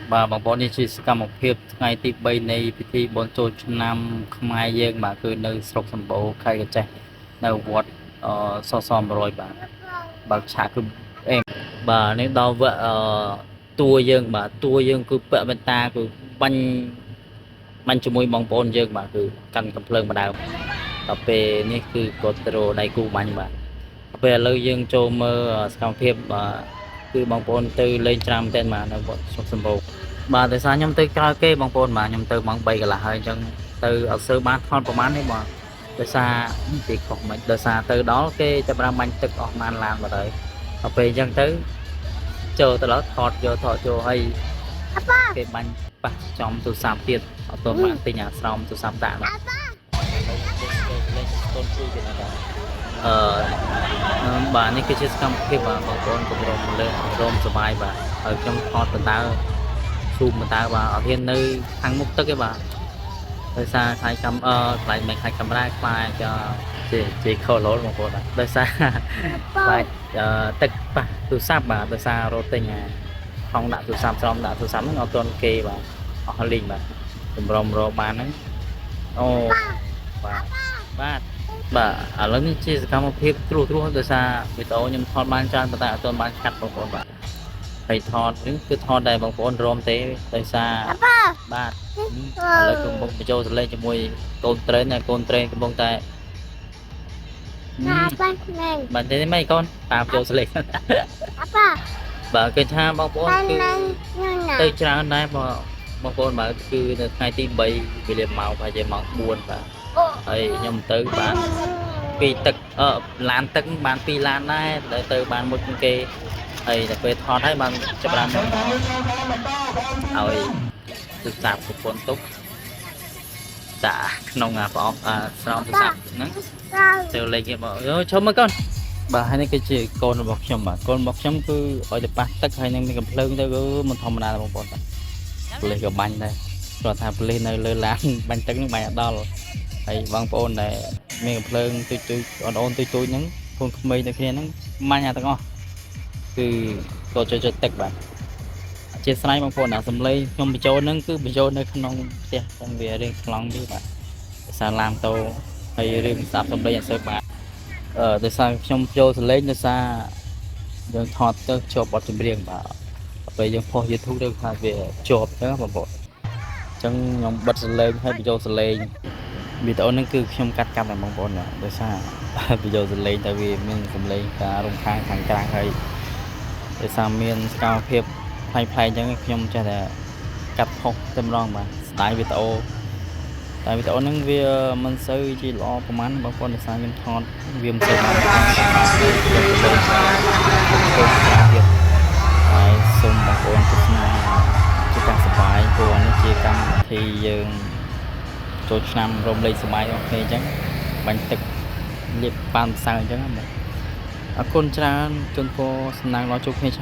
bà bằng bọn đi chỉ cầm một hiệp ngày thì bay này thì bọn tôi năm mai dương mà cứ nơi sọc sầm bộ khai cái chạy nơi vọt so rồi bà trả cứ em bà nếu đau vợ tua dương bà tua dương cứ vợ bên ta cứ banh banh cho môi bóng bồn dương mà cứ căn cầm phơi mà đào tập vềนี่คือโกโตรในกูมันบ่ពេលឥឡូវយើងចូលមើលសកម្មភាពគឺបងប្អូនទៅលេងច្រាមតែមកនៅវត្តសុខសម្បូរបាទដោយសារខ្ញុំទៅក្រោយគេបងប្អូនបាទខ្ញុំទៅម៉ោង3កន្លះហើយអញ្ចឹងទៅអត់សូវបានថតប្រហែលនេះបងដោយសារទីខុសមិនដោយសារទៅដល់គេចាប់បានបាញ់ទឹកអស់បានឡានបាត់ហើយដល់ពេលអញ្ចឹងទៅចូលទៅដល់ថតយកថតចូលហើយគេបាញ់ប៉ះចំទូរស័ព្ទទៀតអត់ទាន់បានទិញអាស្រោមទូរស័ព្ទដាក់មកកូនជួយគេណាបាទនេះគឺជាសកម្មភាពបងប្អូនគ្រប់ក្រុមលើរោមសុបាយបាទហើយខ្ញុំថតបន្តើស៊ូមបន្តើបាទអត់ហ៊ាននៅខាងមុខទឹកទេបាទដោយសារខ្លាយកំខ្លាយមិនខ្លាយកាមេរ៉ាខ្លាយជាខលលបងប្អូនបាទដោយសារខ្លាយទឹកប៉ះទូរស័ព្ទបាទដោយសាររត់ទិញថងដាក់ទូរស័ព្ទស្រោមដាក់ទូរស័ព្ទហ្នឹងអត់ទាន់គេបាទអស់លីងបាទចម្រុំរកបានហ្នឹងអូបាទបាទឥឡូវនេះជាសកម្មភាពត្រួសដោយសារវីដេអូខ្ញុំថតបានច្រើនប៉ុន្តែអត់ទាន់បានកាត់បងប្អូនបាទហើយថតនេះគឺថតដែរបងប្អូនរមទេដោយសារបាទឥឡូវកំពុងបញ្ចូលសលេងជាមួយកូនត្រេនកូនត្រេនកំពុងតែបាទទេមិនកូនតាមចូលសលេងបាទគេថាបងប្អូនគឺទៅច្រើនដែរបងប្អូនបាទគឺនៅថ្ងៃទី3វេលាម៉ោងប្រហែលជាម៉ោង4បាទហើយខ្ញុំទៅបានពីទឹកឡានទឹកបាន2ឡានដែរទៅបានមួយគេហើយតែពេលថតហើយបានចាប់បានឲ្យទូរស័ព្ទប្រព័ន្ធទុកដាក់ក្នុងប្រអប់ស្រោមទូរស័ព្ទហ្នឹងទៅលេងគេមកឈប់មើលកូនបាទហើយនេះគឺជាកូនរបស់ខ្ញុំបាទកូនរបស់ខ្ញុំគឺឲ្យទៅប៉ះទឹកហើយនឹងមានកំភ្លើងទៅគឺមិនធម្មតាបងប្អូនបាទប៉ូលីសក៏បាញ់ដែរព្រោះថាប៉ូលីសនៅលើឡានបាញ់ទឹកហ្នឹងបាញ់អត់ដល់ហើយបងប្អូនដែលមានកំភ្លើងទុយអូនទុយហ្នឹងកូនក្មេងនៅគ្នាហ្នឹងមាញ់អាទាំងអស់គឺគាត់ចូលទឹកបាទជាស្រ័យបងប្អូនអាសំឡេងខ្ញុំបញ្ចូលហ្នឹងគឺបញ្ចូលនៅក្នុងផ្ទះទាំងវារៀងខ្លងទៀតបាទដោយសារឡានតូហើយរឿងស្ដាប់សំឡេងអត់សូវបាទដោយសារខ្ញុំចូលសំឡេងដោយសារយើងថតទៅជាប់បទចម្រៀងបាទពេលយើងផុស YouTube ទៅថាវាជាប់ទៅបងប្អូនអញ្ចឹងខ្ញុំបិទសំឡេងហើយបញ្ចូលសំឡេងវីដេអូហ្នឹងគឺខ្ញុំកាត់តែបងប្អូនដោយសារបញ្ចូលសំឡេងតែវាមានសំឡេងការរំខានខាងក្រៅហើយដោយសារមានសកម្មភាពផ្លែកអញ្ចឹងខ្ញុំចេះតែកាត់ផុសតែម្ដងបាទស្ដាយវីដេអូតែវីដេអូហ្នឹងវាមិនសូវជាល្អប្រហែលបងប្អូនដោយសារខ្ញុំថតវាមិនសូវបានហើយសូមបងប្អូនទស្សនាជាការសប្បាយព្រោះនេះជាកម្មវិធីយើងចូលឆ្នាំរំលែកសម័យអូខេអញ្ចឹងបាញ់ទឹកលាបប៉ានសៅអញ្ចឹងបាទអរគុណច្រើនជូនពរសំណាងដល់ជួបគ្នា